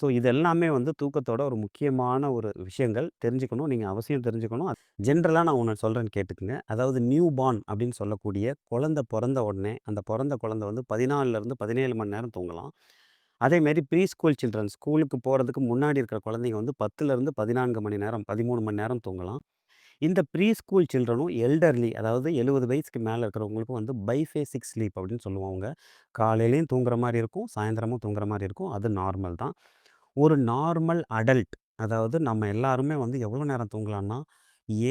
So இது எல்லாமே வந்து தூக்கத்தோட ஒரு முக்கியமான ஒரு விஷயங்கள் தெரிஞ்சுக்கணும். நீங்க அவசியம் தெரிஞ்சுக்கணும். ஜென்ரலா நான் ஒண்ணு சொல்றேன்னு கேட்டுக்கங்க. அதாவது நியூ பார்ன் அப்படின்னு சொல்லக்கூடிய குழந்தை பொறந்த உடனே, அந்த பொறந்த குழந்தை வந்து 14லருந்து 17 மணி நேரம் தூங்கலாம். அதேமாரி ப்ரீ ஸ்கூல் சில்ட்ரன் ஸ்கூலுக்கு போறதுக்கு முன்னாடி இருக்கிற குழந்தைங்க வந்து 10லருந்து 14 மணி நேரம், 13 மணி நேரம் தூங்கலாம். இந்த ப்ரீ ஸ்கூல் சில்ட்ரனும் எல்டர்லி அதாவது 70 வயசுக்கு மேல இருக்கிறவங்களுக்கும் வந்து பைஃபேசிக் ஸ்லீப் அப்படின்னு சொல்லுவாங்க. காலையிலயும் தூங்குற மாரி இருக்கும், சாயந்திரமும் தூங்குற மாரி இருக்கும். அது நார்மல் தான். ஒரு நார்மல் அடல்ட் அதாவது நம்ம எல்லாருமே வந்து எவ்வளோ நேரம் தூங்கலாம்னா,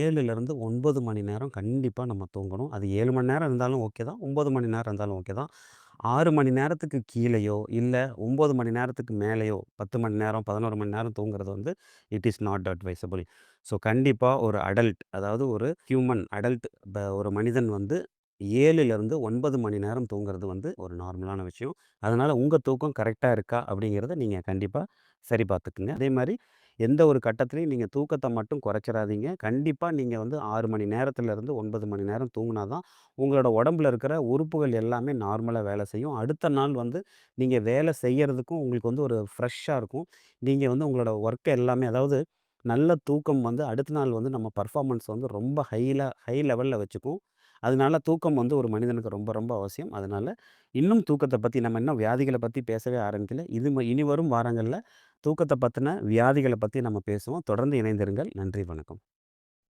7லிருந்து 9 மணி நேரம் கண்டிப்பா நம்ம தூங்கணும். அது 7 மணி நேரம் இருந்தாலும் ஓகே தான். 9 மணி நேரம் இருந்தாலும் ஓகே தான். 6 மணி நேரத்துக்கு கீழேயோ, இல்ல 9 மணி நேரத்துக்கு மேலேயோ 10 மணி நேரம், 11 மணி நேரம் தூங்குறது வந்து it is not advisable. So கண்டிப்பா ஒரு அடல்ட் அதாவது ஒரு ஹியூமன் அடல்ட் ஒரு மனிதன் வந்து 7லிருந்து 9 மணி நேரம் தூங்குறது வந்து ஒரு நார்மலான விஷயம். அதனால உங்க தூக்கம் கரெக்ட்டா இருக்கா? அப்படிங்கிறத நீங்க கண்டிப்பா சரி பார்த்துக்குங்க. அதே மாரி எந்த ஒரு கட்டத்திலயும் நீங்க தூக்கத்த மட்டும் குறைச்சிறாதீங்க. கண்டிப்பா நீங்க வந்து 6 மணி நேரத்திலிருந்து 9 மணி நேரம் தூங்குனா தான், உங்களோட உடம்புல இருக்கிற உறுப்புகள் எல்லாமே நார்மலா வேலை செய்யும். அடுத்த நாள் வந்து நீங்க வேலை செய்யறதுக்கும் உங்களுக்கு வந்து ஒரு ஃப்ரெஷ்ஷா இருக்கும். நீங்க வந்து உங்களோட ஒர்க் எல்லாமே அதாவது நல்ல தூக்கம் வந்து அடுத்த நாள் வந்து நம்ம பெர்ஃபார்மன்ஸ் வந்து ரொம்ப ஹை லெவல்ல வச்சுக்கும். அதனால தூக்கம் வந்து ஒரு மனிதனுக்கு ரொம்ப ரொம்ப அவசியம். அதனால இன்னும் தூக்கத்த பத்தி நம்ம இன்னும் வியாதிகள பத்தி பேசவே ஆரம்பிக்கல. இனி வரும் வாரங்கள்ல தூக்கத்த பத்தின வியாதிகள பத்தி நம்ம பேசுவோம். தொடர்ந்து இணைந்திருங்கள். நன்றி, வணக்கம்.